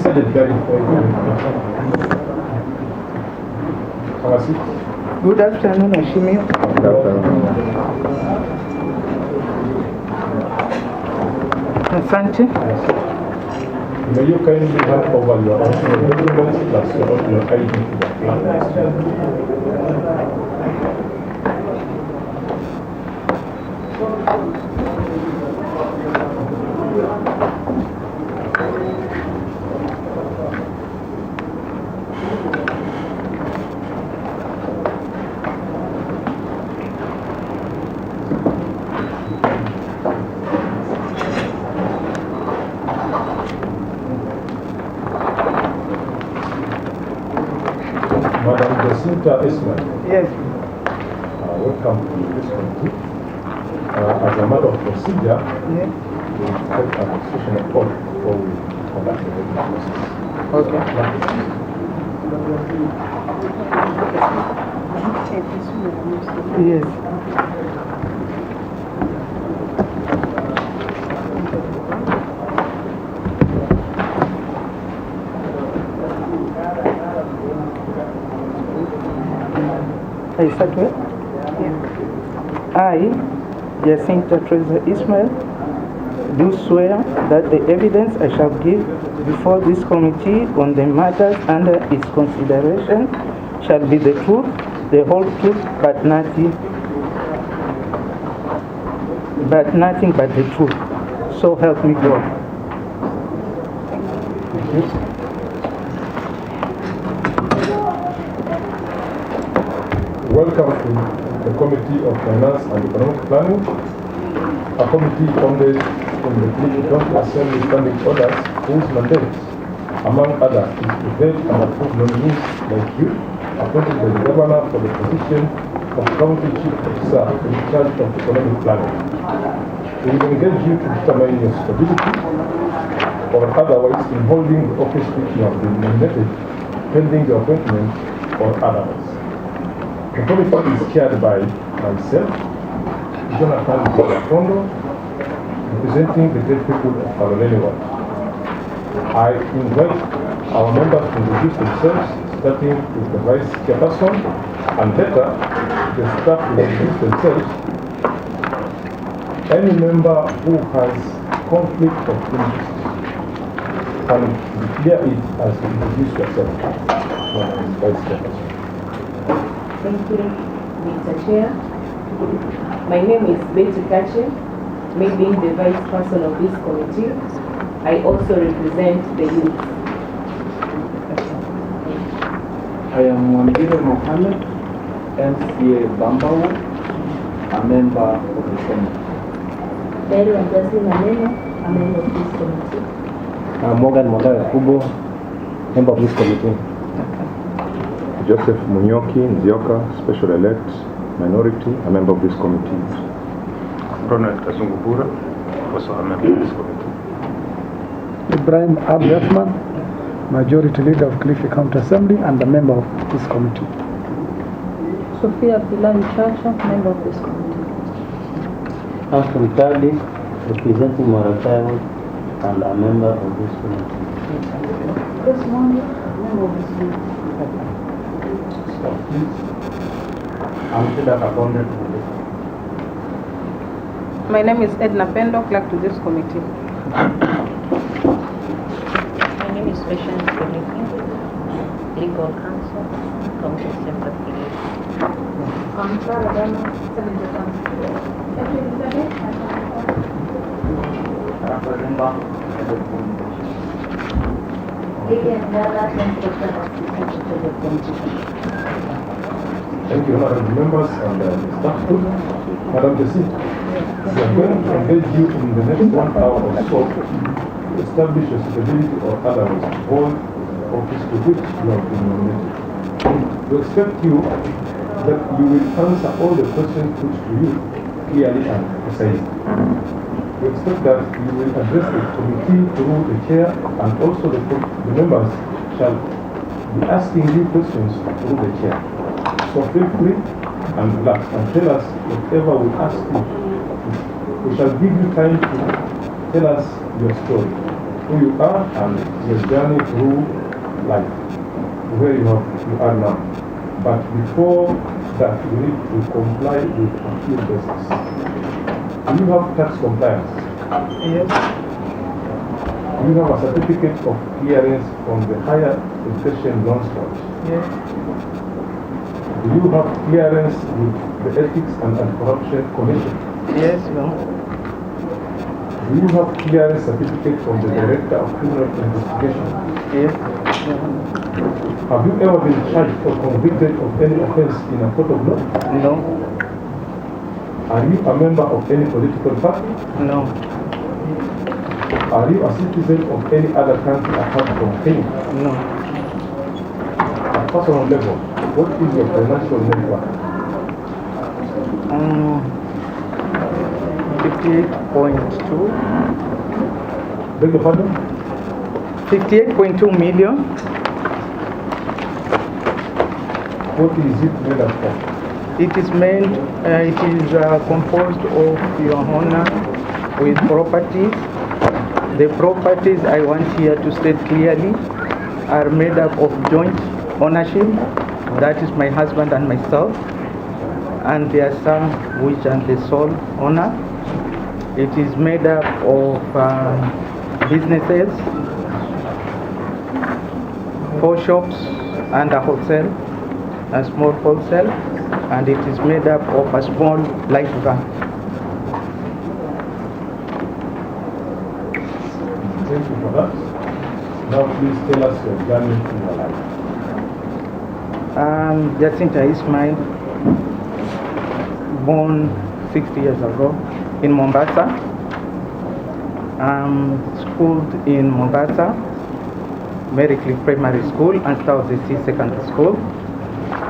Good afternoon, Ashimio. Asante. May you kindly hand over your documents plus your ID to the plan. Madam Jacinta Ismail. Yes. Welcome to this committee. As a matter of procedure, Yes. we will take a decision of vote before we conduct the voting process. Okay. Yes. I start with? I, Jacinta Teresa Ismail, do swear that the evidence I shall give before this committee on the matters under its consideration shall be the truth, the whole truth, but nothing but the truth. So help me God. Thank you. Welcome to the Committee of Finance and Economic Planning, a committee founded in the Kilifi Assembly Standing Orders whose mandate, among others, is to vet and approve nominees like you, appointed by the Governor for the position of County Chief Officer in charge of economic planning. We will engage you to determine your stability or otherwise in holding the office which you have been nominated, pending the appointment or otherwise. The committee is chaired by myself, Jonathan Kondo, representing the great people of Kaloleni Ward. I invite our members to introduce themselves, starting with the vice chairperson, and later the staff will introduce themselves. Any member who has conflict of interest can declare it as you introduce yourself. Vice chairperson. Thank you, Mr. Chair. My name is Betty Kache. Me being the vice person of this committee, I also represent the youth. I am Mwamgire Mohammed, MCA Bambao, a member of the Senate. Mary Wajasi Maneno, a member of this committee. Morgan Mondara Kubo, member of this committee. Joseph Munyoki Nzioka, Special Elect, Minority, a member of this committee. Ronald Kazungubura, also a member of this committee. Ibrahim Abu Rahman, Majority Leader of Kilifi County Assembly and a member of this committee. Sophia Abdullahi Chacha, member of this committee. Aston Kadi, representing Morataiwo and a member of this committee. Chris Mondi, member of this committee. I'm Sidak appointed to this. My name is Edna Pendo, clerk to this committee. My name is Patience Kilifi, legal counsel, County Secretary. I'm Clara Dama, Secretary Council. Thank you, honorable members and the staff. Madam Jacinta, we are going to engage you in the next 1 hour or so to establish your suitability or otherwise to hold office to which you have been nominated. We expect you that you will answer all the questions put to you clearly and precisely. We expect that you will address the committee through the chair, and also the members shall be asking you questions through the chair. So feel free and relax and tell us whatever we ask you. We shall give you time to tell us your story. who you are and your journey through life, where you are now. But before that, you need to comply with a few basics. Do you have tax compliance? Yes. Do you have a certificate of clearance from the Higher Education Loans Board? Yes. Do you have clearance with the Ethics and Anti-Corruption Commission? Yes, no. Do you have clearance certificate from the Director of Criminal Investigation? Yes. Have you ever been charged or convicted of any offense in a court of law? No. Are you a member of any political party? No. Are you a citizen of any other country apart from Kenya? No. At personal level, what is your financial net worth? 58.2. Beg your pardon? 58.2 million. What is it made up of? It is composed of, Your Honor, with properties. The properties I want here to state clearly are made up of joint ownership. That is my husband and myself. And there are some which are the sole owner. It is made up of businesses, 4 shops and a wholesale, a small wholesale, and it is made up of a small light van. Thank you for that. Now please tell us your journey in your life. Jacinta Ismail, born 60 years ago in Mombasa. Schooled in Mombasa, Mary Cliff Primary School and South Sea Secondary School.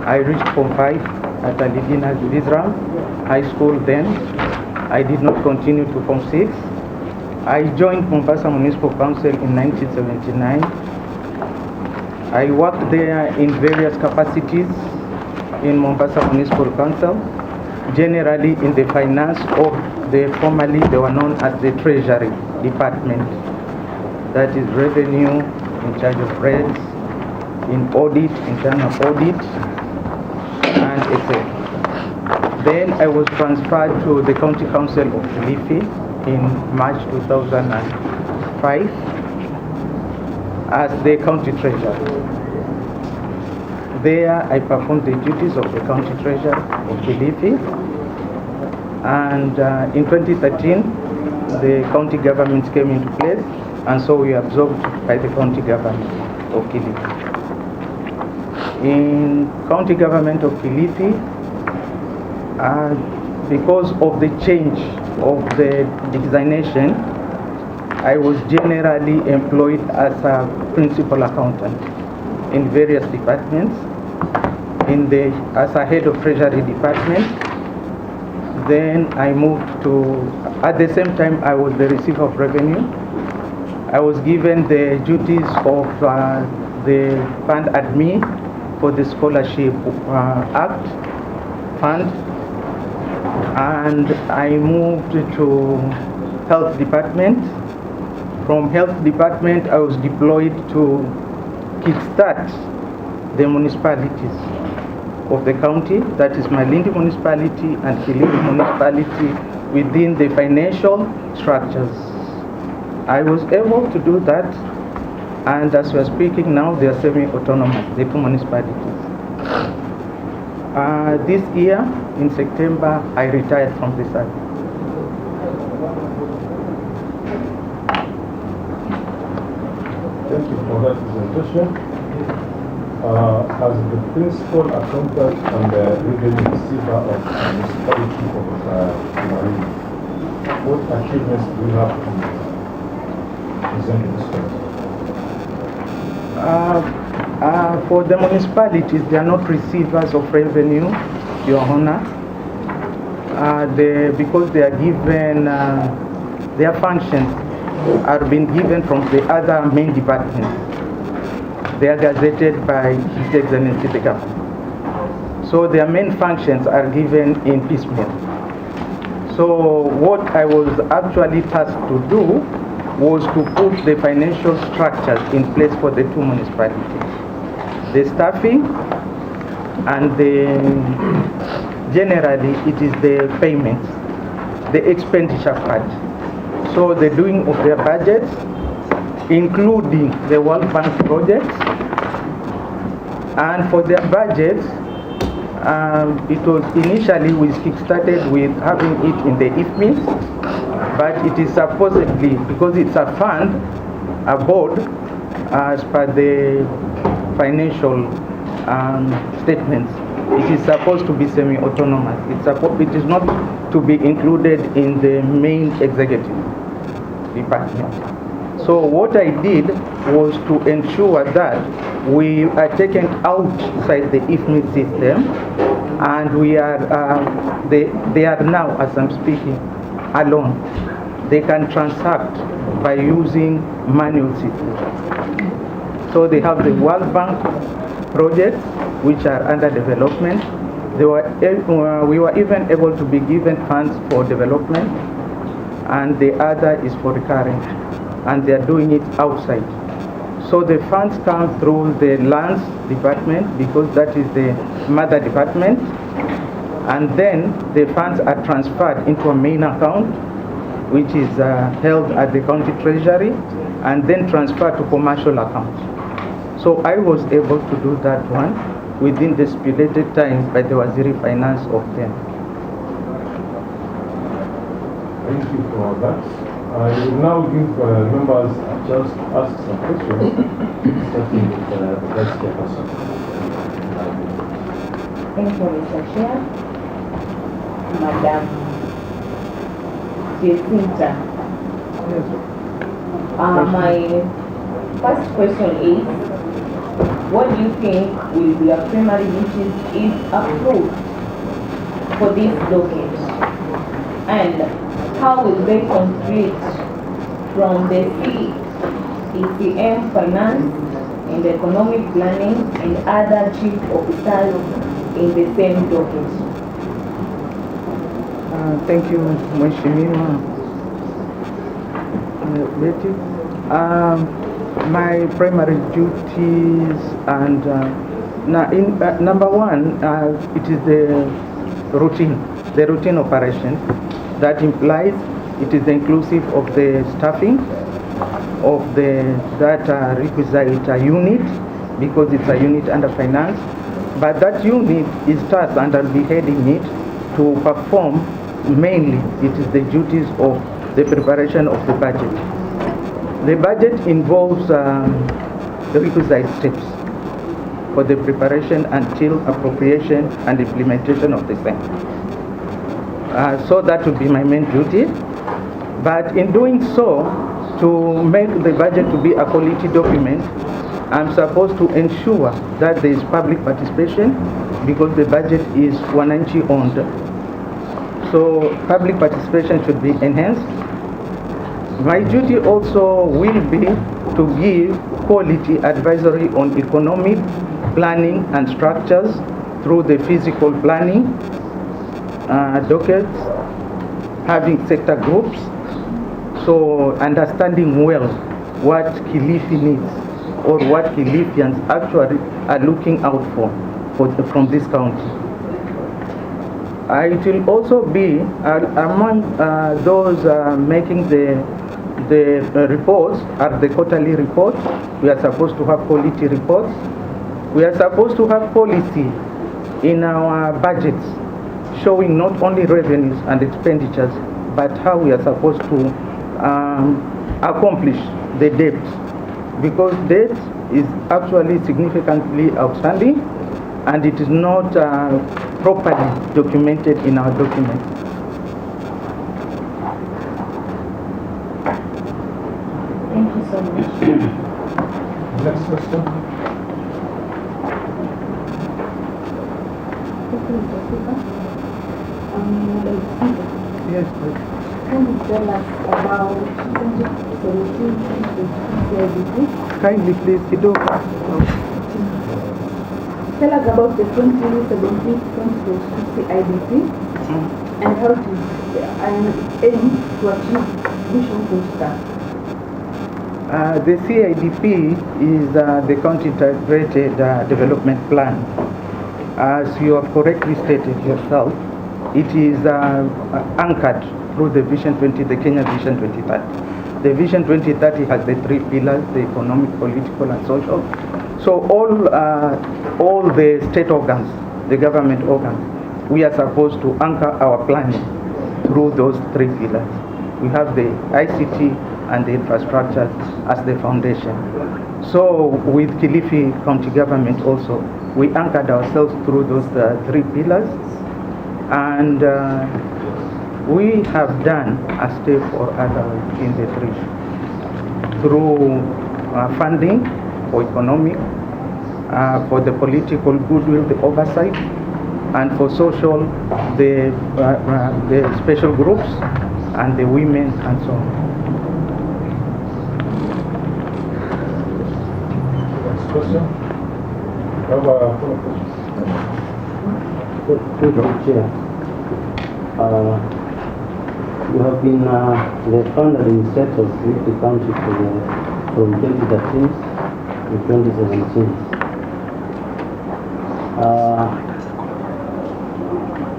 I reached Form 5 at Alidina Vizra High School then. I did not continue to Form 6. I joined Mombasa Municipal Council in 1979. I worked there in various capacities in Mombasa Municipal Council, generally in the finance of formerly they were known as the Treasury Department. That is revenue, in charge of rates, in audit, internal audit, and etc. Then I was transferred to the County Council of Kilifi in March 2005 as the County Treasurer. There I performed the duties of the County Treasurer of Kilifi, and in 2013 the county government came into place, and so we were absorbed by the county government of Kilifi. In county government of Kilifi, because of the change of the designation, I was generally employed as a principal accountant in various departments. As a head of Treasury Department, then I moved to, at the same time I was the receiver of revenue. I was given the duties of the fund admin for the Scholarship Act fund, and I moved to Health Department. From Health Department, I was deployed to kickstart the municipalities of the county, that is Malindi municipality and Kilifi municipality, within the financial structures. I was able to do that, and as we are speaking now, they are semi-autonomous, the 2 municipalities. This year, in September, I retired from the service. Thank you for that presentation. As the principal accountant and the revenue receiver of the municipality of Malindi, what achievements do you have to present in this question? For the municipalities, they are not receivers of revenue, Your Honor. Because they are given, their functions are being given from the other main departments. They are gazetted by His Excellency the Governor. So their main functions are given in piecemeal. So what I was actually tasked to do was to put the financial structures in place for the two municipalities. The staffing and generally it is the payments, the expenditure part. So the doing of their budgets, including the World Bank projects, and for their budgets, it was initially we started with having it in the IFMIS, but it is supposedly, because it's a fund, a board, as per the financial statements, it is supposed to be semi-autonomous. It is not to be included in the main executive department. So what I did was to ensure that we are taken outside the IFMIS system, and we are they are now, as I'm speaking, alone. They can transact by using manual systems. So they have the World Bank projects which are under development. We were even able to be given funds for development, and the other is for recurrent, and they are doing it outside. So the funds come through the lands department, because that is the mother department, and then the funds are transferred into a main account, which is held at the county treasury, and then transferred to commercial accounts. So I was able to do that one within the stipulated time by the Waziri Finance of them. Thank you for that. I will now give members a chance to ask some questions, starting with the Vice Chairperson. Thank you, Mr. Chair. Madam Jacinta. My first question is, what do you think will be a primary duties if approved for this docket? And how will they contribute from the CECM finance and economic planning and other chief officers in the same docket? Thank you, Mheshimiwa Betty. My primary duties, and number one, it is the routine operation. That implies it is inclusive of the staffing of that requisite unit, because it's a unit under finance. But that unit is tasked, and I'll be heading it, to perform mainly, it is the duties of the preparation of the budget. The budget involves the requisite steps for the preparation until appropriation and implementation of the same. So that would be my main duty. But in doing so, to make the budget to be a quality document, I'm supposed to ensure that there is public participation, because the budget is wananchi owned. So public participation should be enhanced. My duty also will be to give quality advisory on economic planning and structures through the physical planning dockets, having sector groups, so understanding well what Kilifi needs, or what Kilifians actually are looking out for from this county. It will also be among those making the reports are the quarterly reports. We are supposed to have quality reports. We are supposed to have policy in our budgets, showing not only revenues and expenditures, but how we are supposed to accomplish the debt, because debt is actually significantly outstanding, and it is not properly documented in our documents. Thank you so much. Next question. Yes, please. Can you tell us about 2017 CIDP? Kindly, please, Kidogo. Tell us about the 2017-2022 CIDP and how to aim to achieve vision to start. The CIDP is the County Integrated Development Plan. As you have correctly stated yourself, it is anchored through the Vision 20, the Kenya Vision 2030. The Vision 2030 has the three pillars: the economic, political, and social. So all the state organs, the government organs, we are supposed to anchor our planning through those three pillars. We have the ICT and the infrastructure as the foundation. So with Kilifi County Government also, we anchored ourselves through those three pillars, and we have done a step or other in the three through funding for economic, for the political goodwill, the oversight, and for social, the special groups and the women and so on. Next question. Have a follow-up question. Thank you, Chair. You have been the founder in state of Kilifi County from 2013 to 2017.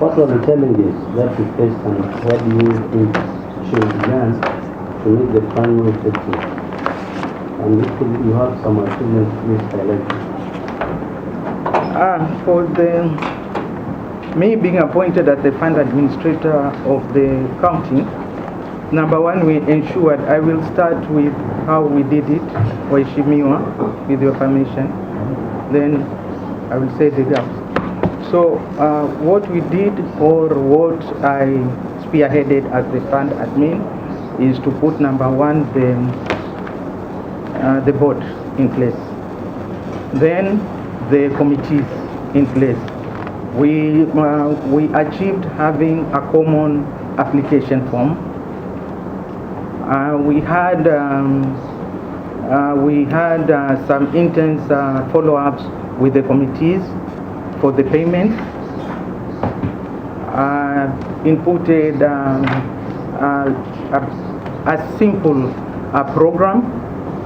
What were the challenges that you faced, and what do you think should be done to make the plan more effective? And if you have some achievements, please highlight them. For me being appointed as the fund administrator of the county, number one, we ensured, I will start with how we did it, Waishimiwa, with your permission. Then I will say the gaps. So what we did, or what I spearheaded as the fund admin, is to put, number one, the board in place. Then the committees in place. We achieved having a common application form. We had some intense follow-ups with the committees for the payments. Inputted a simple program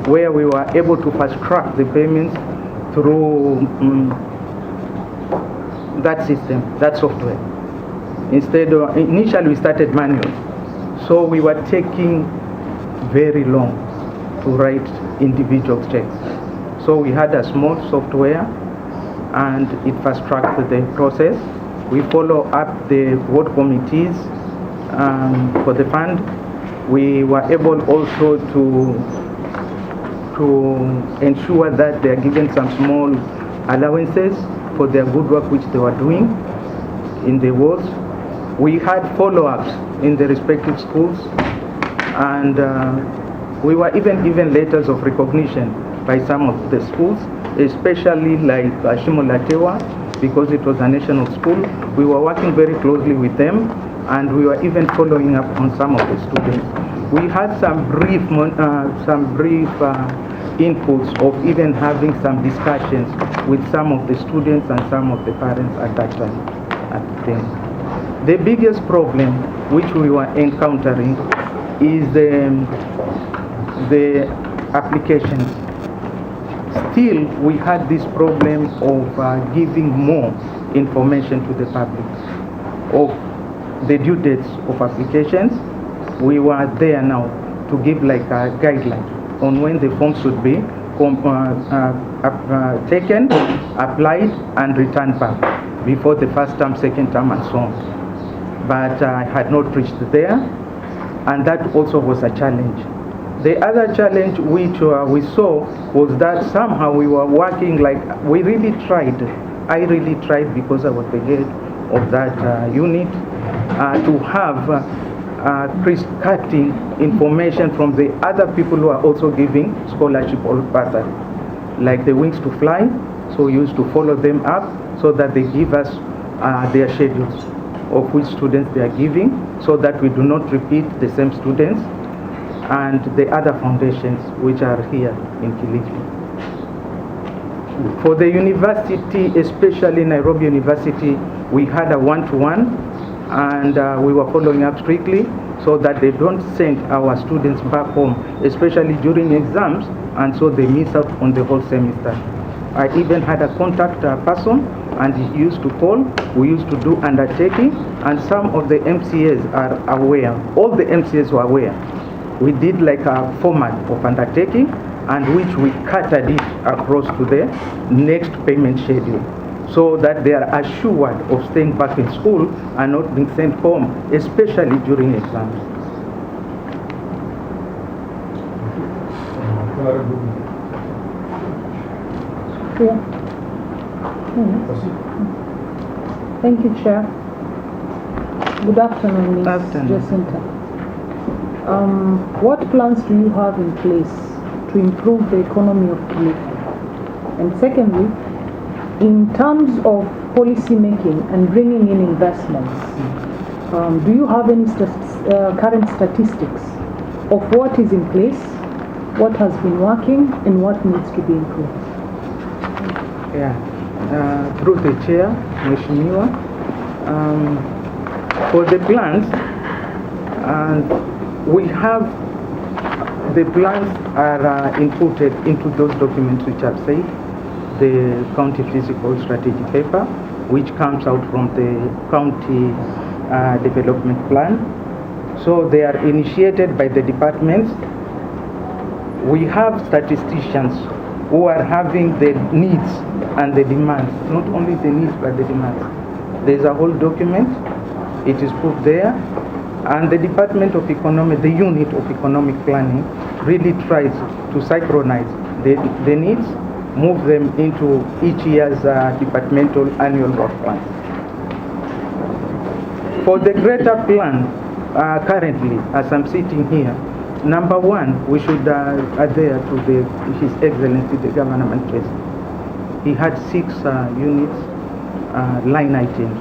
where we were able to fast-track the payments through that system, that software. Initially we started manual, so we were taking very long to write individual checks. So we had a small software, and it fast-tracked the process. We follow up the ward committees for the fund. We were able also to ensure that they are given some small allowances for their good work which they were doing in the wards. We had follow-ups in the respective schools, and we were even given letters of recognition by some of the schools, especially like Shimolatewa, because it was a national school. We were working very closely with them, and we were even following up on some of the students. We had some brief inputs of even having some discussions with some of the students and some of the parents at that time. The biggest problem which we were encountering is the applications. Still, we had this problem of giving more information to the public of the due dates of applications. We were there now to give like a guideline on when the forms should be taken, applied, and returned back before the first term, second term, and so on. But I had not reached there, and that also was a challenge. The other challenge which we saw was that somehow we were working like, we really tried, I really tried because I was the head of that unit, to have cutting information from the other people who are also giving scholarship or bursary, like the Wings to Fly. So we used to follow them up so that they give us their schedules of which students they are giving, so that we do not repeat the same students, and the other foundations which are here in Kilifi. For the university, especially Nairobi University, we had a one-to-one, and we were following up strictly. so that they don't send our students back home, especially during exams, and so they miss out on the whole semester. I even had a contact person, and he used to call. We used to do undertaking, and some of the MCAs are aware. All the MCAs were aware. We did like a format of undertaking, and which we catered it across to the next payment schedule, so that they are assured of staying back in school and not being sent home, especially during exams. Yeah. Thank you, Chair. Good afternoon, Ms. Jacinta. What plans do you have in place to improve the economy of Kilifi? And secondly, in terms of policy making and bringing in investments, do you have any current statistics of what is in place, what has been working, and what needs to be improved? Yeah, through the chair, Mheshimiwa, for the plans, we have the plans are inputted into those documents which I've said, the county physical strategy paper, which comes out from the county development plan. So they are initiated by the departments. We have statisticians who are having the needs and the demands, not only the needs but the demands. There's a whole document, it is put there, and the Department of Economic, the unit of economic planning, really tries to synchronize the needs, move them into each year's departmental annual work plans. For the greater plan, currently, as I'm sitting here, number one, we should adhere to His Excellency the Governor Manifesto. He had 6 units, line items: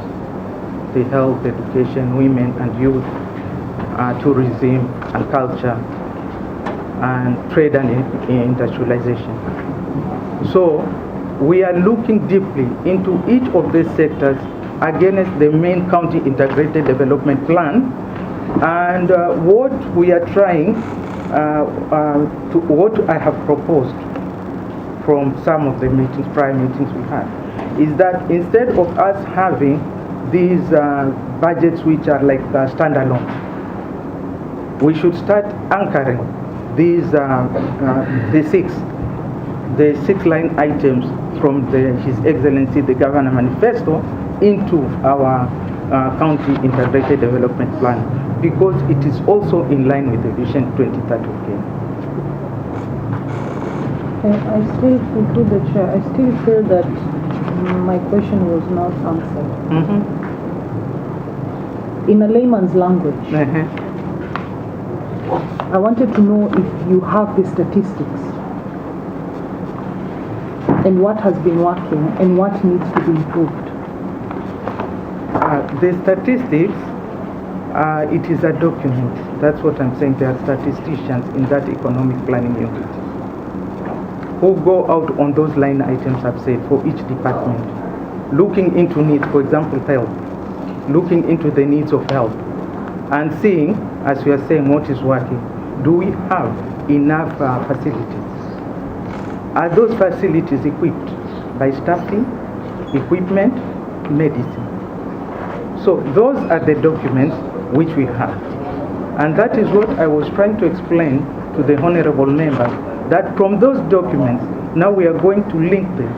the health, education, women and youth, tourism and culture, and trade and industrialization. So we are looking deeply into each of these sectors against the main county integrated development plan, and what we are trying what I have proposed from some of the meetings, prior meetings we had, is that instead of us having these budgets which are like standalone, we should start anchoring these the six line items from His Excellency the Governor Manifesto into our county integrated development plan, because it is also in line with the Vision 2030 of Kenya. I still, through the chair, I still feel that my question was not answered. In a layman's language, I wanted to know if you have the statistics and what has been working and what needs to be improved. The statistics, it is a document. That's what I'm saying. There are statisticians in that economic planning unit who go out on those line items I've said for each department, looking into needs, for example, health, looking into the needs of health, and seeing, as we are saying, what is working. Do we have enough facilities? Are those facilities equipped by staffing, equipment, medicine? So those are the documents which we have. And that is what I was trying to explain to the honorable member, that from those documents, now we are going to link them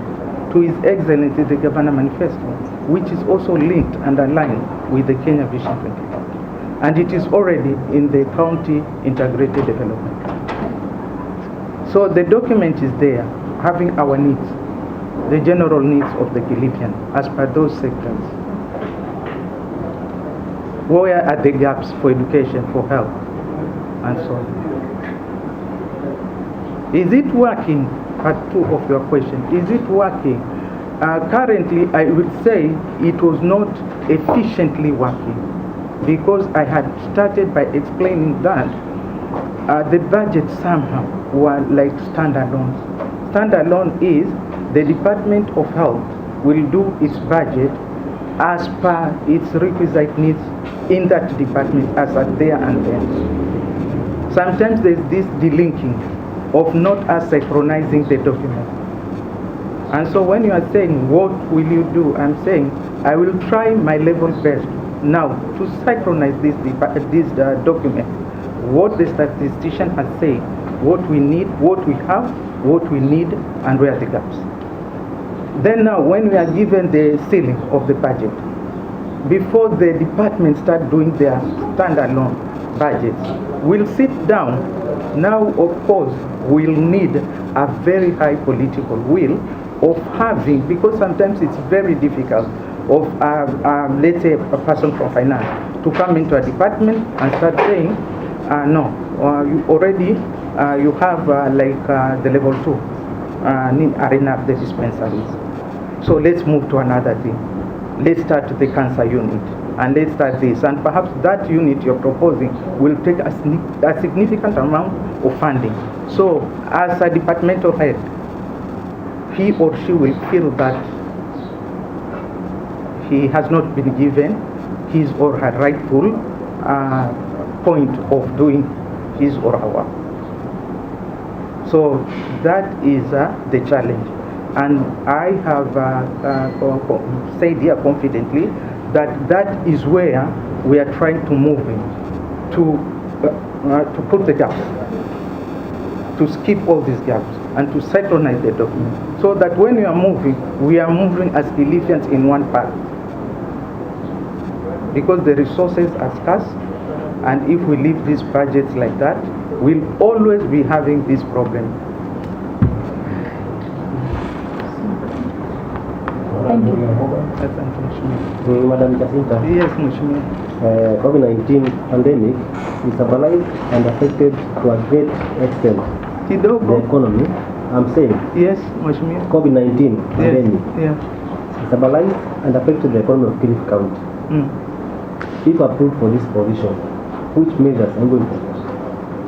to His Excellency the Governor Manifesto, which is also linked and aligned with the Kenya Vision 2030. And it is already in the county integrated development. So the document is there, having our needs, the general needs of the Kilifian as per those sectors. Where are the gaps for education, for health, and so on? Is it working? Part 2 of your question. Is it working? Currently, I would say it was not efficiently working, because I had started by explaining that the budget somehow were like standalone. Standalone is the Department of Health will do its budget as per its requisite needs in that department as at there and then. Sometimes there's this delinking of not us synchronizing the document. And so when you are saying, what will you do? I'm saying, I will try my level best now to synchronize this document. What the statistician has said, what we need, what we have, what we need, and where are the gaps. Then now, when we are given the ceiling of the budget, before the department start doing their standalone budgets, we'll sit down. Now, of course, we'll need a very high political will of having, because sometimes it's very difficult of, let's say, a person from finance to come into a department and start saying, no, you already, you have the level 2 arena of the dispensaries. So let's move to another thing. Let's start the cancer unit, and let's start this. And perhaps that unit you're proposing will take a significant amount of funding. So as a departmental head, he or she will feel that he has not been given his or her rightful point of doing his or her work. So that is the challenge. And I have said here confidently that that is where we are trying to move in, to put the gaps, to skip all these gaps, and to synchronize the document, so that when we are moving as Kilifians in one path. Because the resources are scarce, and if we leave these budgets like that, we'll always be having this problem. Thank you. Madam Jacinta. Yes, Mheshimiwa. COVID-19 pandemic stabilized and affected to a great extent the economy. I'm saying, yes, Mheshimiwa. COVID-19 pandemic stabilized and affected the economy of Kilifi County. If approved for this position, which measures are going to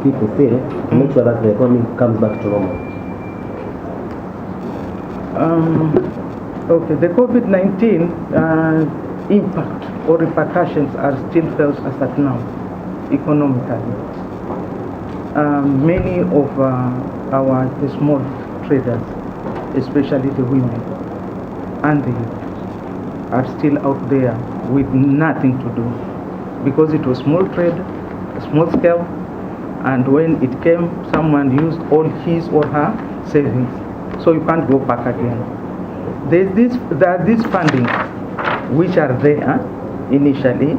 people still to make sure that the economy comes back to normal? Okay, the COVID-19 impact or repercussions are still felt as at now, economically. Many of the small traders, especially the women and the youth, are still out there with nothing to do, because it was small trade, small scale, and when it came, someone used all his or her savings, so you can't go back again. There are these fundings which are there initially.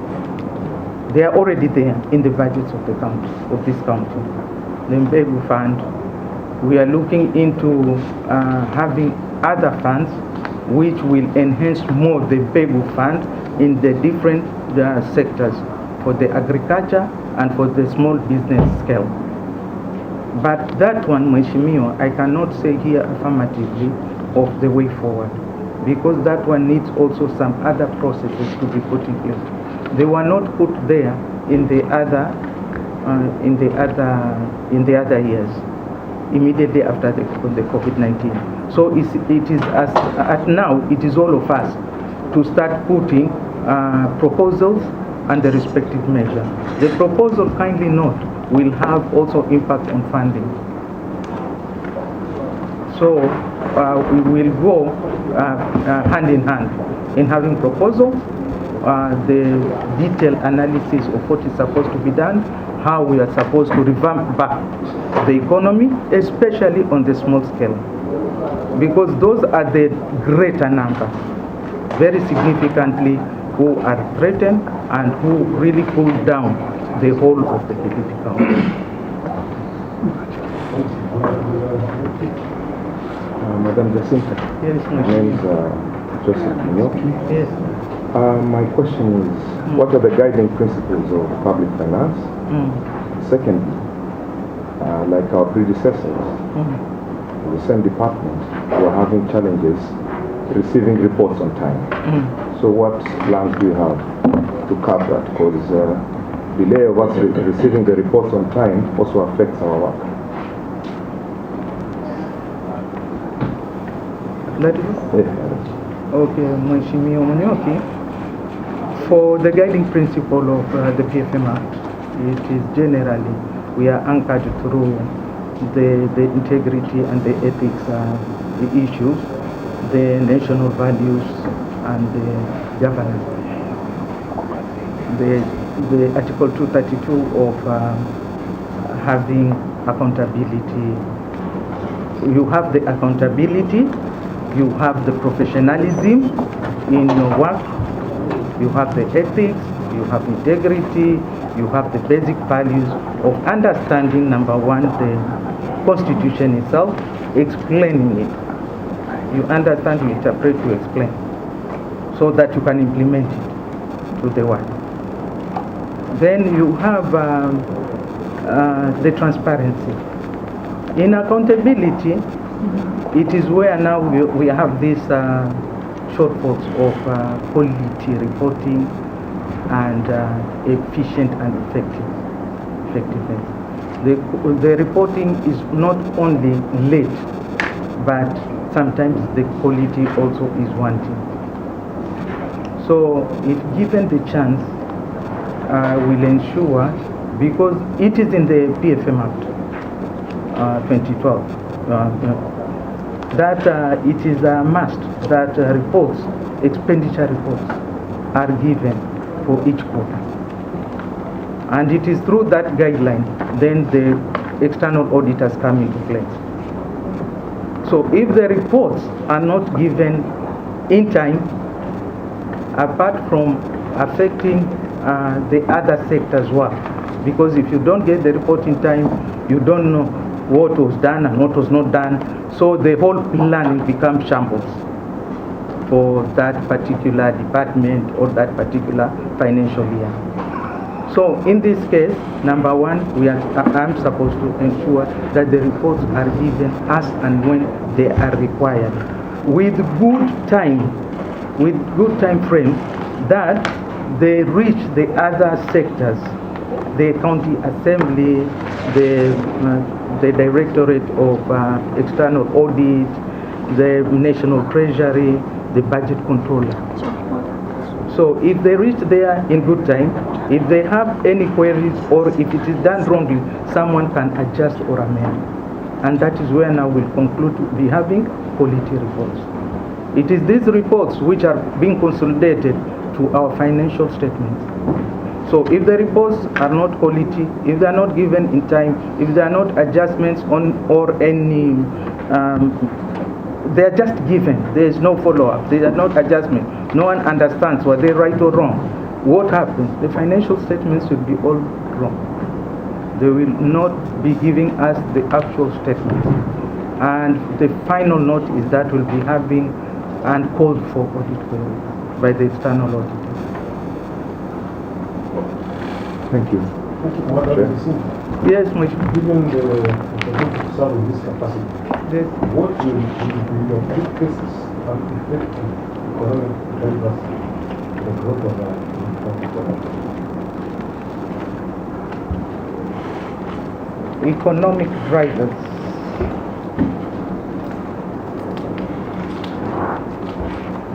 They are already there in the budgets of the county, of this county. The Mbegu Fund. We are looking into having other funds which will enhance more the Mbegu Fund in the different sectors, for the agriculture and for the small business scale. But that one, Mheshimiwa, I cannot say here affirmatively of the way forward, because that one needs also some other processes to be put in place. They were not put there in the other years, immediately after the COVID-19. So it is as at now, it is all of us to start putting proposals and the respective measures. The proposal, kindly note, will have also impact on funding. So we will go hand in hand in having proposals, the detailed analysis of what is supposed to be done, how we are supposed to revamp back the economy, especially on the small scale, because those are the greater numbers, very significantly, who are threatened and who really pull down the whole of the Kilifi County. Madam Jacinta. Yes, my name is Joseph Munyoki. Yes. My question is, what are the guiding principles of public finance? Secondly, like our predecessors, in the same department, were having challenges receiving reports on time. So what plans do you have to curb that? Because delay of us receiving the reports on time also affects our work. Okay, Mheshimiwa Munyoki. For the guiding principle of the PFM Act, it is generally, we are anchored through the integrity and the ethics the issues, the national values and the governance. The Article 232 of having accountability. You have the accountability, you have the professionalism in your work, you have the ethics, you have integrity, you have the basic values of understanding, number one, the Constitution itself, explaining it. You understand, you interpret, you explain, so that you can implement it to the world. Then you have the transparency. In accountability, it is where now we have these shortfalls of quality reporting and efficient and effectiveness. The reporting is not only late, but sometimes the quality also is wanting. So if given the chance, will ensure, because it is in the PFM Act 2012, that it is a must that reports, expenditure reports, are given for each quarter. And it is through that guideline then the external auditors come into place. So if the reports are not given in time, apart from affecting the other sectors work, because if you don't get the report in time, you don't know what was done and what was not done, so the whole planning becomes shambles for that particular department or that particular financial year. So in this case, number one, I'm supposed to ensure that the reports are given as and when they are required, with good time frame, that they reach the other sectors, the county assembly, the directorate of external audit, the national treasury, the budget controller. So if they reach there in good time, if they have any queries or if it is done wrongly, someone can adjust or amend. And that is where now we'll conclude to be having quality reports. It is these reports which are being consolidated to our financial statements. So if the reports are not quality, if they are not given in time, if there are not adjustments on or any, they are just given. There is no follow-up. There are not adjustments. No one understands whether they right or wrong. What happens? The financial statements will be all wrong. They will not be giving us the actual statements. And the final note is that we'll be having and called for audit queries by the external auditor. Thank you. Yes, Mr. Given the opportunity to serve in this capacity, Yes. what will be your quickest and effective economic drivers for the growth of our Economic drivers.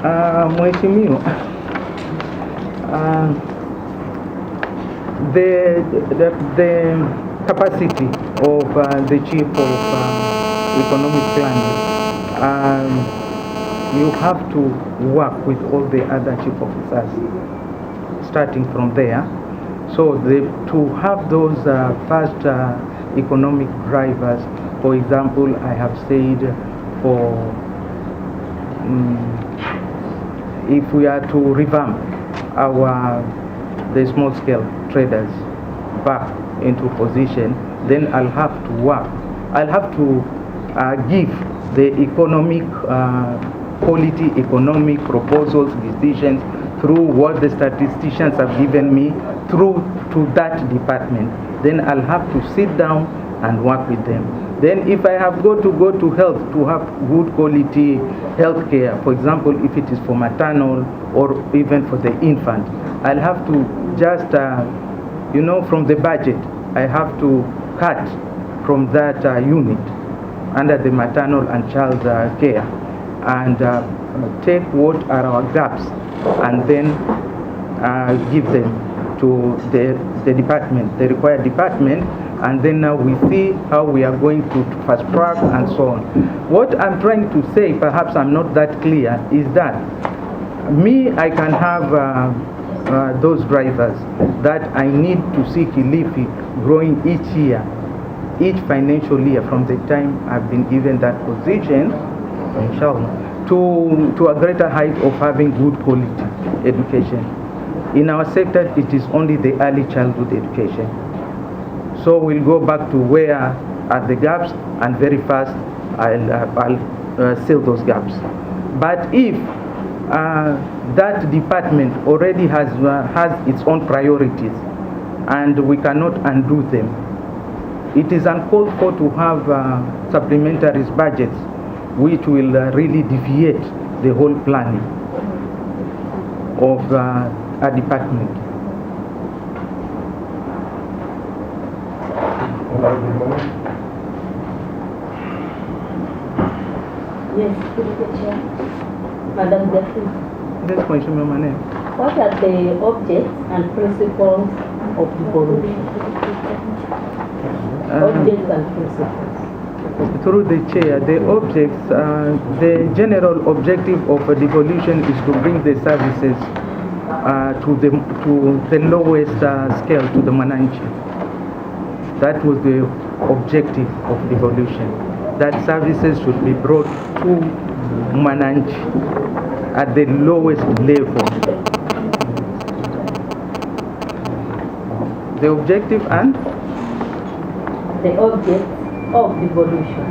Mheshimiwa, the capacity of the chief of economic planning, you have to work with all the other chief officers, starting from there. So to have those first economic drivers, for example, I have said for if we are to revamp the small scale traders back into position, then I'll have to work. I'll have to give the economic quality economic proposals, decisions through what the statisticians have given me through to that department. Then I'll have to sit down and work with them. Then if I have got to go to health to have good quality health care, for example, if it is for maternal or even for the infant, I'll have to just, from the budget, I have to cut from that unit under the maternal and child care and take what are our gaps and then give them to the department, the required department, and then now we see how we are going to fast track and so on. What I'm trying to say, perhaps I'm not that clear, is that I can have those drivers that I need to see Kilifi growing each year, each financial year from the time I've been given that position, inshallah, to a greater height of having good quality education. In our sector, it is only the early childhood education. So we'll go back to where are the gaps, and very fast I'll fill those gaps. But if that department already has its own priorities, and we cannot undo them, it is uncalled for to have supplementary budgets which will really deviate the whole planning of a department. Yes, Chair. Madam Deputy. That's question, my name. What are the objects and principles of devolution? Objects and principles. Through the chair, the objects, the general objective of a devolution is to bring the services to the lowest scale, to the Mananchi. That was the objective of devolution, that services should be brought to Mananchi at the lowest level. The objective and? The object of devolution.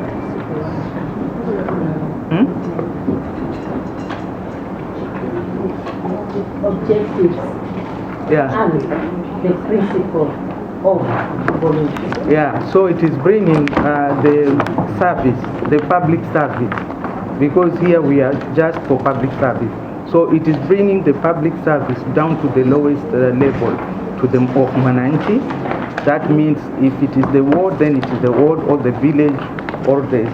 Objectives. Yeah. And the principle of devolution. Yeah, so it is bringing the service, the public service, because here we are just for public service. So it is bringing the public service down to the lowest level, to the of Mananchi. That means if it is the ward, then it is the ward or the village or the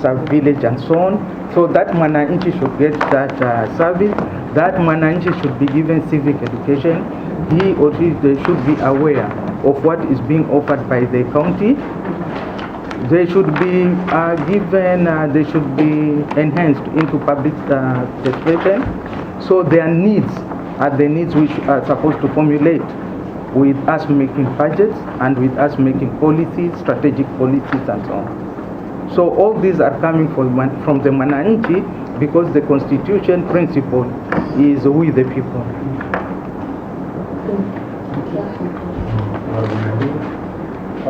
sub-village and so on. So that Mananchi should get that service. That Mananchi should be given civic education. He or she they should be aware of what is being offered by the county. They should be given, they should be enhanced into public education. So their needs are the needs which are supposed to formulate with us making budgets and with us making policies, strategic policies and so on. So all these are coming from the Mananchi, because the constitution principle is we the people. I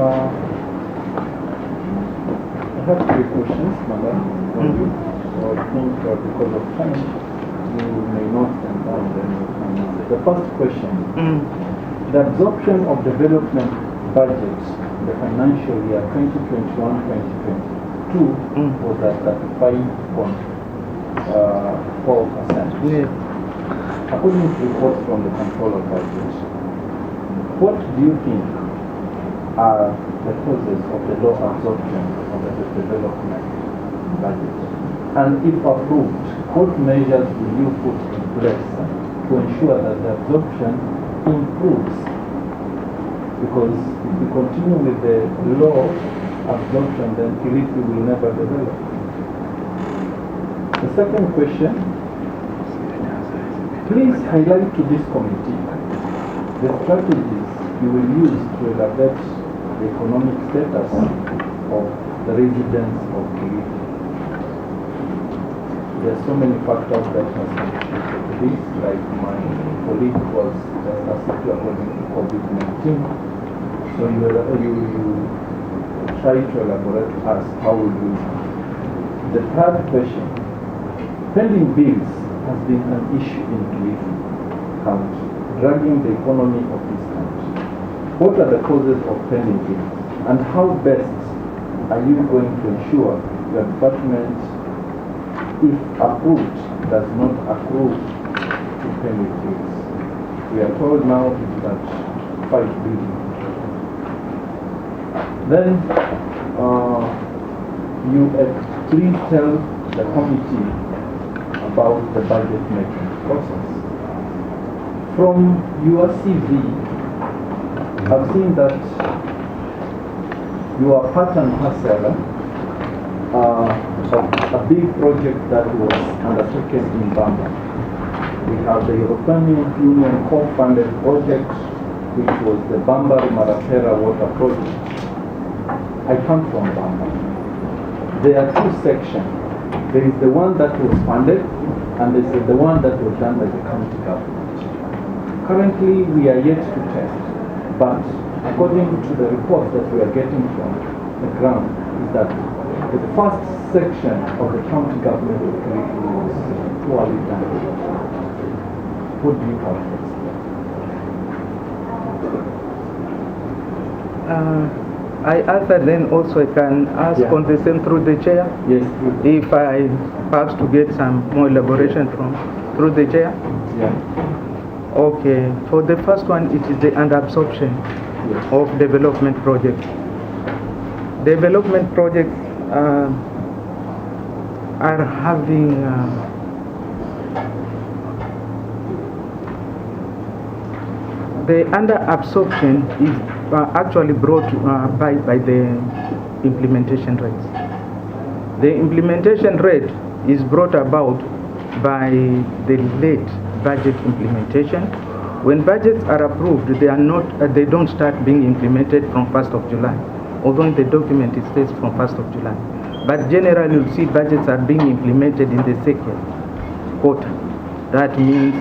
have 3 questions, madam. So I think because of time, you may not stand down, then you can answer. The first question, the absorption of development budgets in the financial year 2021-2022 was at 35.4%. Yeah. According to reports from the controller budget, what do you think are the causes of the low absorption of the development budget? And if approved, what measures will you put in place to ensure that the absorption improves? Because if we continue with the low absorption, then Kilifi will never develop. The second question, please highlight to this committee the strategies you will use to elevate the economic status of the residents of Kilifi. There are so many factors that must contribute to this, like my colleague was just asked according to COVID-19. So you try to elaborate to us how will you. The third question, pending bills has been an issue in Kilifi County, dragging the economy of this country. What are the causes of pending bills, and how best are you going to ensure your department, if approved, does not accrue to pending bills? We are told now it is at 5 billion. Then you please tell the committee about the budget making process. From your CV, I've seen that you are part and parcel of a big project that was undertaken in Bamba. We have the European Union co-funded project, which was the Bamba Marapera water project. I come from Bamba. There are two sections. There is the one that was funded, and there is the one that was done by the county government. Currently, we are yet to test, but according to the reports that we are getting from the ground, is that the first section of the county government of Kilifi was poorly done. What do you have to explain? I answer, then also I can ask on the same through the chair. Yes. If I perhaps to get some more elaboration from through the chair. Yeah. Okay. For the first one, it is the under-absorption of development projects. Development projects are having the under-absorption is actually brought by the implementation rates. The implementation rate is brought about by the late budget implementation. When budgets are approved, they don't start being implemented from 1st of July, although in the document it says from 1st of July. But generally, you'll see budgets are being implemented in the second quarter. That means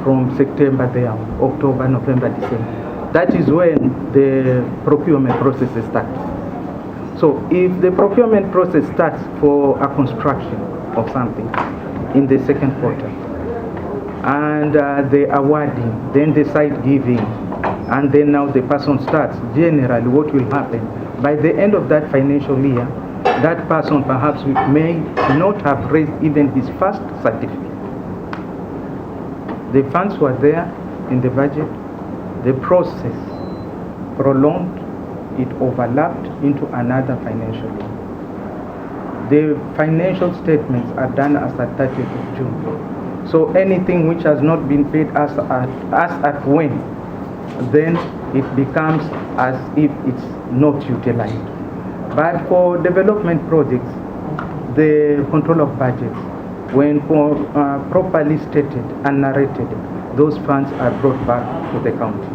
from September there, October, November, December. That is when the procurement processes start. So if the procurement process starts for a construction of something in the second quarter, and the awarding, then the site giving, and then now the person starts, generally what will happen, by the end of that financial year, that person perhaps may not have raised even his first certificate. The funds were there in the budget. The process prolonged, it overlapped into another financial year. The financial statements are done as at 30th of June. So anything which has not been paid as at when, then it becomes as if it's not utilized. But for development projects, the control of budgets, when properly stated and narrated, those funds are brought back to the county.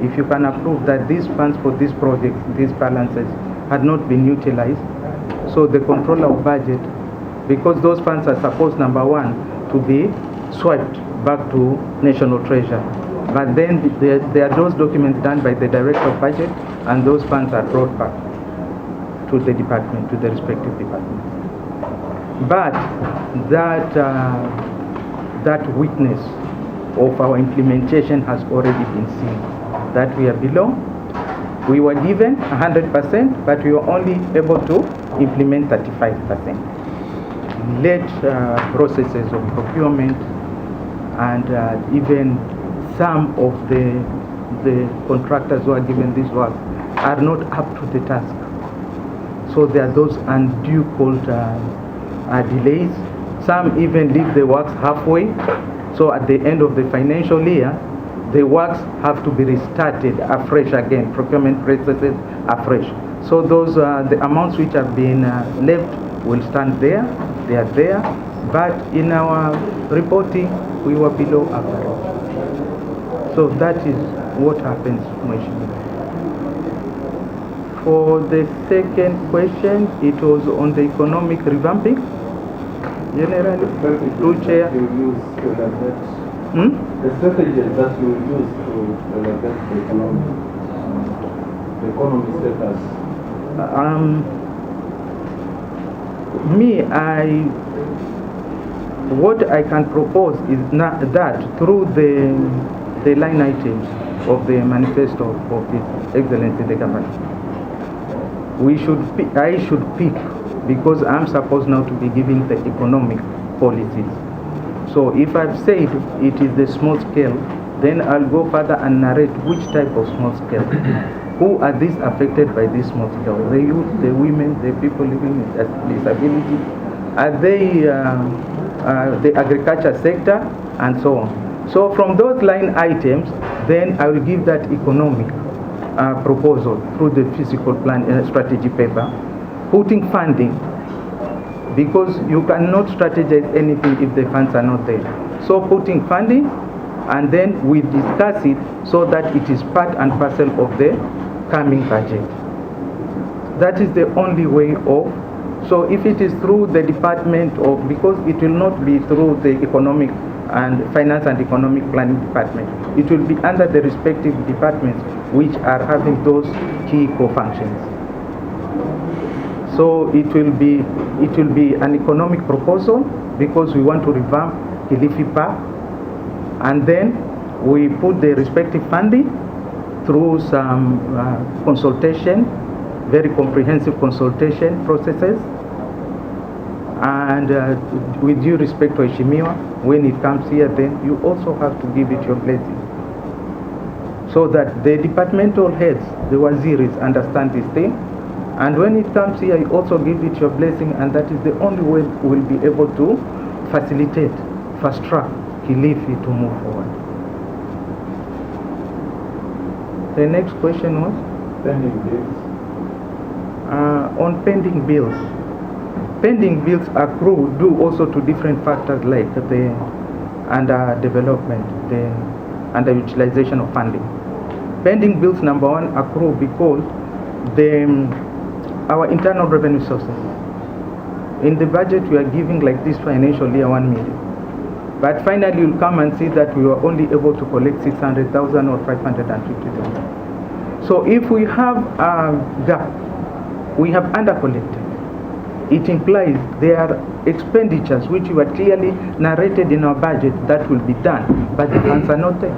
If you can approve that these funds for this project, these balances, had not been utilized, so the controller of budget, because those funds are supposed, number one, to be swept back to national treasury. But then there are those documents done by the director of budget, and those funds are brought back to the department, to the respective departments. But that witness of our implementation has already been seen. That we are below. We were given 100%, but we were only able to implement 35%. Late processes of procurement, and even some of the contractors who are given this work are not up to the task. So there are those undue called delays. Some even leave the works halfway. So at the end of the financial year, the works have to be restarted afresh again, procurement processes afresh. So those the amounts which have been left will stand there, they are there, but in our reporting, we were below average. So that is what happens mutually. For the second question, it was on the economic revamping. Generally, through chair. The strategies that you use to elevate the economy status. What I can propose is that through the line items of the manifesto of His Excellency the Governor, I should pick, because I'm supposed now to be giving the economic policies. So if I've said it is the small scale, then I'll go further and narrate which type of small scale. Who are these affected by this small scale? The youth, the women, the people living with disability? Are they the agriculture sector, and so on? So from those line items, then I will give that economic proposal through the physical plan strategy paper, putting funding, because you cannot strategize anything if the funds are not there. So putting funding, and then we discuss it so that it is part and parcel of the coming budget. That is the only way of. So if it is through the department of, because it will not be through the economic and finance and economic planning department, it will be under the respective departments which are having those key co-functions. So it will be an economic proposal, because we want to revamp Kilifi Park, and then we put the respective funding through some consultation, very comprehensive consultation processes, and with due respect to Ishimiwa, when it comes here, then you also have to give it your blessing, so that the departmental heads, the waziris, understand this thing, and when it comes here, you also give it your blessing, and that is the only way we'll be able to facilitate, fast track Kilifi to move forward. The next question was? Pending bills. On pending bills. Pending bills accrue due also to different factors like the underdevelopment, the underutilization of funding. Pending bills, number one, accrue because our internal revenue sources. In the budget we are giving like this financial year 1 million. But finally you'll come and see that we were only able to collect 600,000 or 550,000. So if we have a gap, we have undercollected, it implies there are expenditures which were clearly narrated in our budget that will be done, but the funds are not there.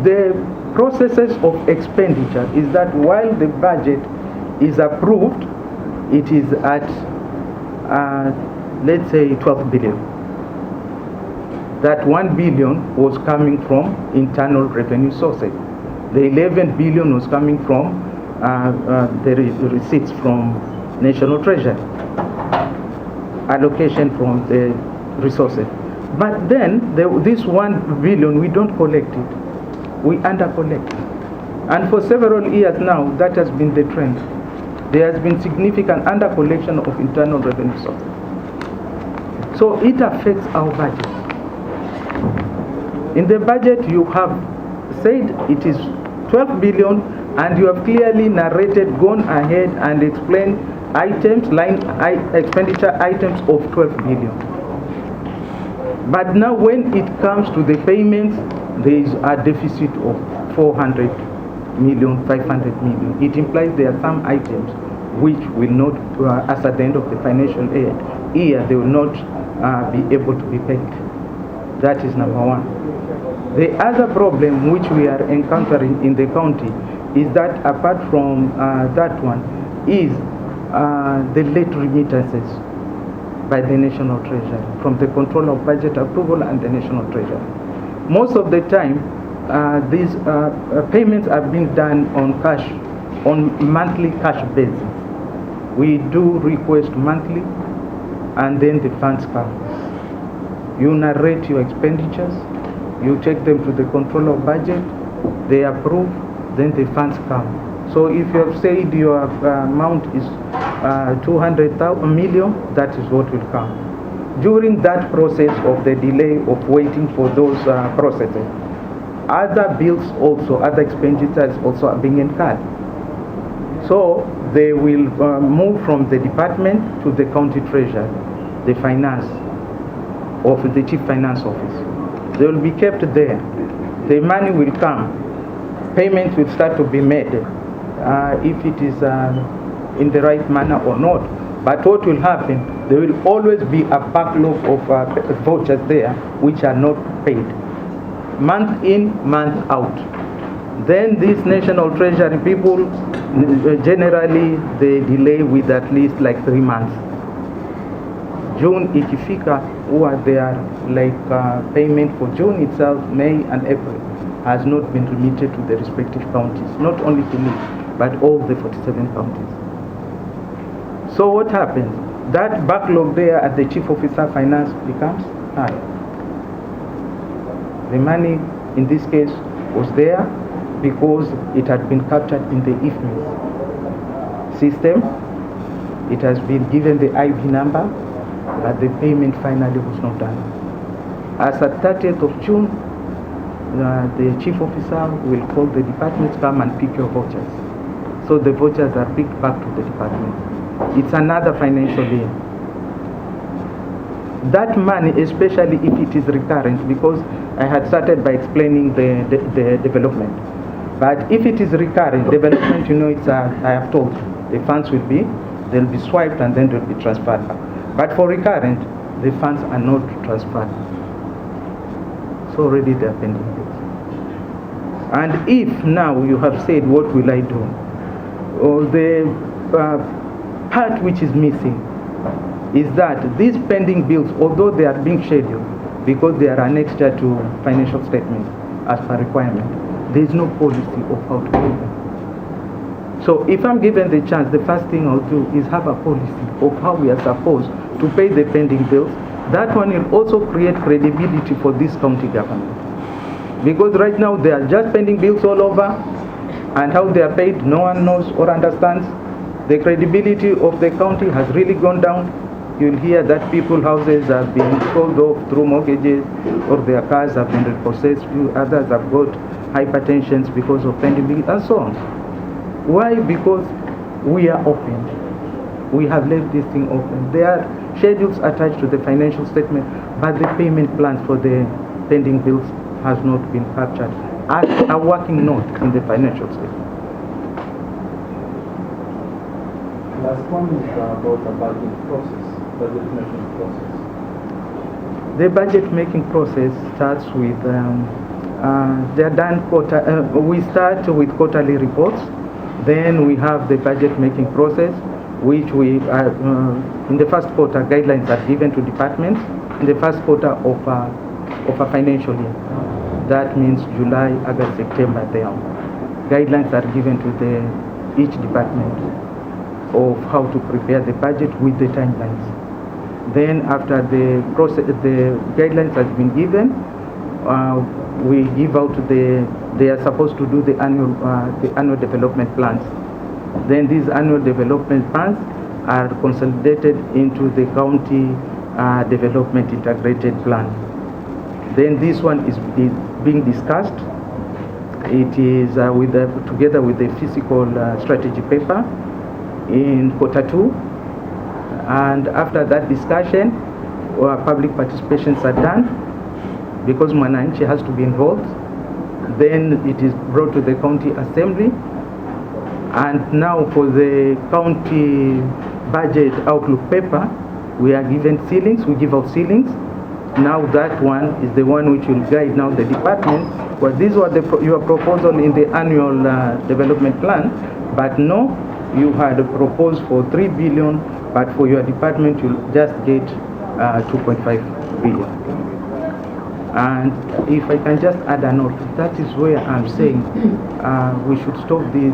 The processes of expenditure is that while the budget is approved, it is at let's say 12 billion. That 1 billion was coming from internal revenue sources. The 11 billion was coming from the receipts from National Treasury, allocation from the resources. But then this 1 billion, we don't collect it. We undercollect. And for several years now, that has been the trend. There has been significant undercollection of internal revenue sources. So it affects our budget. In the budget, you have said it is 12 billion, and you have clearly narrated, gone ahead and explained items, expenditure items of 12 billion. But now when it comes to the payments, there is a deficit of 400 million, 500 million. It implies there are some items which will not, as at the end of the financial year, they will not be able to be paid. That is number one. The other problem which we are encountering in the county is that apart from that one is the late remittances by the National Treasury, from the Control of Budget Approval and the National Treasury. Most of the time, these payments are being done on cash, on monthly cash basis. We do request monthly, and then the funds come. You narrate your expenditures, you take them to the Control of Budget, they approve, then the funds come. So if you have said your amount is 200 million, that is what will come. During that process of the delay of waiting for those processes, other bills also, other expenditures also are being incurred. So they will move from the department to the county treasury, the finance of the chief finance office. They will be kept there. The money will come. Payments will start to be made, if it is in the right manner or not. But what will happen, there will always be a backlog of vouchers there which are not paid. Month in, month out. Then these National Treasury people, generally they delay with at least like 3 months. June ikifika, huwa there like payment for June itself, May and April has not been remitted to the respective counties, not only to me, but all the 47 counties. So what happens? That backlog there at the Chief Officer Finance becomes high. The money in this case was there because it had been captured in the IFMIS system. It has been given the IV number, but the payment finally was not done. As at 30th of June, the chief officer will call the department to come and pick your vouchers. So the vouchers are picked back to the department. It's another financial year. That money, especially if it is recurrent, because I had started by explaining the development. But if it is recurrent development, it's I have told you, the funds will be, they'll be swiped and then they'll be transferred back. But for recurrent, the funds are not transferred. So already they are pending bills. And if now you have said, what will I do? Or the part which is missing is that these pending bills, although they are being scheduled because they are annexed to financial statements as per requirement, there is no policy of how to pay them. So if I'm given the chance, the first thing I'll do is have a policy of how we are supposed to pay the pending bills. That one will also create credibility for this county government. Because right now they are just pending bills all over, and how they are paid, no one knows or understands. The credibility of the county has really gone down. You'll hear that people's houses have been sold off through mortgages, or their cars have been repossessed. Others have got hypertensions because of pending bills, and so on. Why? Because we are open. We have left this thing open. There are schedules attached to the financial statement, but the payment plans for the pending bills has not been captured as a working note in the financial statement. Last one is about the budget process, budget making process. The budget making process starts with, they are done we start with quarterly reports, then we have the budget making process, which we, in the first quarter, guidelines are given to departments, in the first quarter of a financial year. That means July, August, September, there. Guidelines are given to each department of how to prepare the budget with the timelines. Then after the guidelines has been given, we give out they are supposed to do the annual development plans. Then these annual development plans are consolidated into the county development integrated plan. Then this one is being discussed. It is together with the physical strategy paper in quarter 2, and after that discussion, public participations are done because Mwananchi has to be involved. Then it is brought to the county assembly, and now for the county budget outlook paper, we are given ceilings. We give out ceilings. Now that one is the one which will guide now the department. Well, these were your proposal in the annual development plan, but no, you had proposed for 3 billion, but for your department you'll just get 2.5 billion. And if I can just add a note, that is where I'm saying we should stop these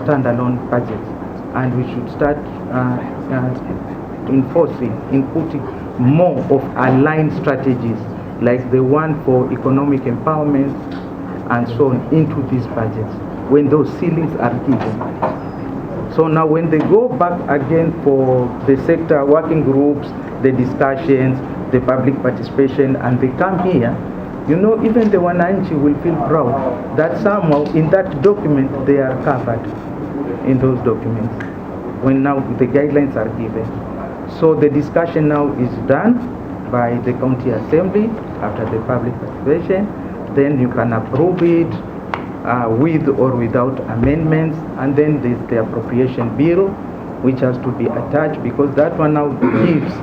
standalone budgets, and we should start inputting more of aligned strategies like the one for economic empowerment and so on into these budgets when those ceilings are given. So now when they go back again for the sector working groups, the discussions, the public participation, and they come here, even the Wananchi will feel proud that somehow in that document they are covered in those documents when now the guidelines are given. So the discussion now is done by the county assembly after the public participation. Then you can approve it with or without amendments, and then there's the appropriation bill which has to be attached, because that one now gives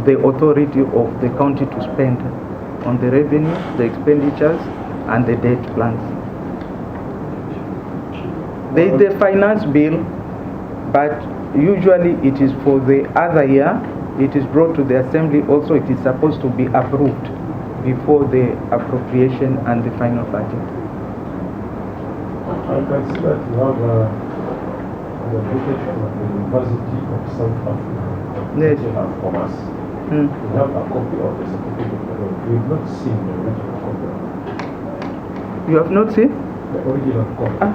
the authority of the county to spend on the revenue, the expenditures, and the debt plans. There is the finance bill, but usually it is for the other year. It is brought to the assembly also. It is supposed to be approved before the appropriation and the final budget. I can see that you have an application at the University of South Africa. Yes. You have commerce. We have a copy of the certificate, but we have not seen the original copy. You have not seen? The original copy.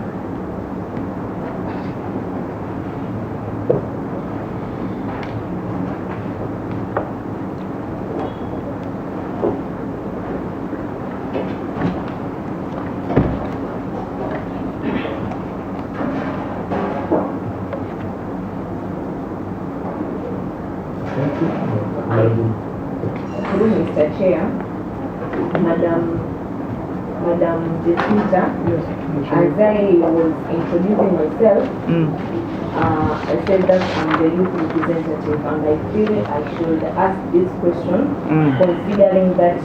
Through Mr. Chair, Madam Jacinta, as I was introducing myself, I said that I'm the youth representative, and I feel I should ask this question, considering that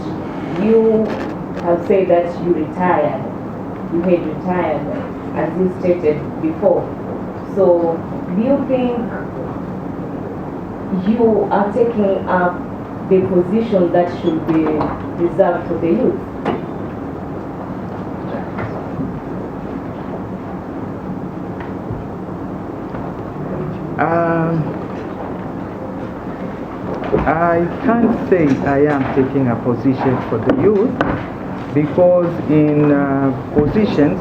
you have said that you retired. You had retired, as you stated before. So, do you think you are taking up the position that should be reserved for the youth? I can't say I am taking a position for the youth, because in positions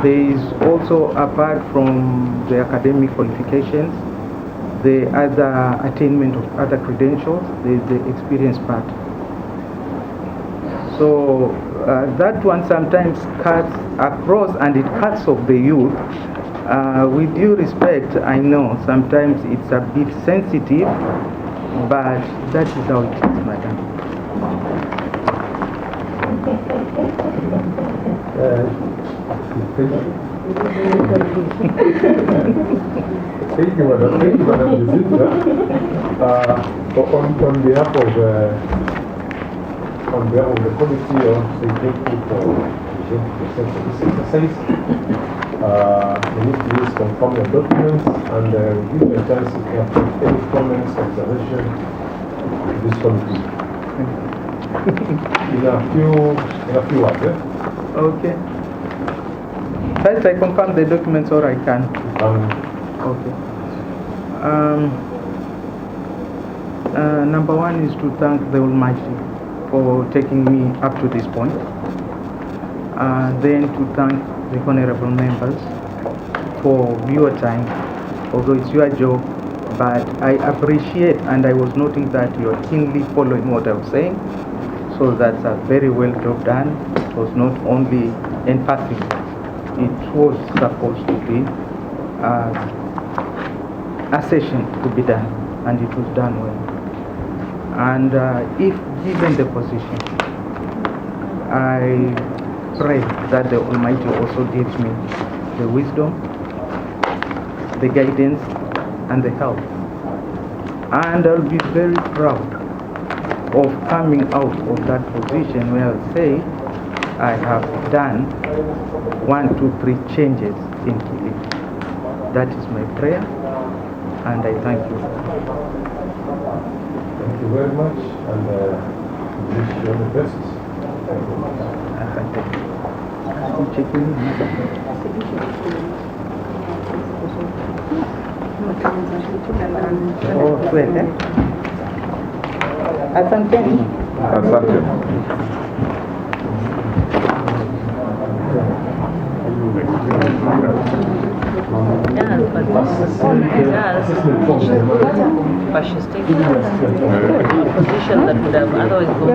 there is also, apart from the academic qualifications, the other attainment of other credentials, the experience part. So that one sometimes cuts across, and it cuts off the youth. With due respect, I know sometimes it's a bit sensitive, but that is how it is, madam. Thank you, Madam. Thank you, Madam Jacinta. On behalf of the committee, I want to say thank you for this exercise. We need to use confirm your documents, and give you a chance if you have any comments, observation to this committee. in a few words, yeah? Okay. First, I confirm the documents, or I can. Okay. Number one is to thank the Almighty for taking me up to this point. Then to thank the honorable members for your time, although it's your job, but I appreciate, and I was noting that you are keenly following what I was saying, so that's a very well job done. It was not only in passing, it was supposed to be a session to be done, and it was done well. And if given the position, I pray that the Almighty also gives me the wisdom, the guidance, and the help. And I'll be very proud of coming out of that position where I'll say I have done 1, 2, 3 changes in Kilifi. That is my prayer, and I thank you. Thank you very much, and wish you all the best. Thank you. Oh, well, asanteni. Asante. But she's taking a position that would have otherwise gone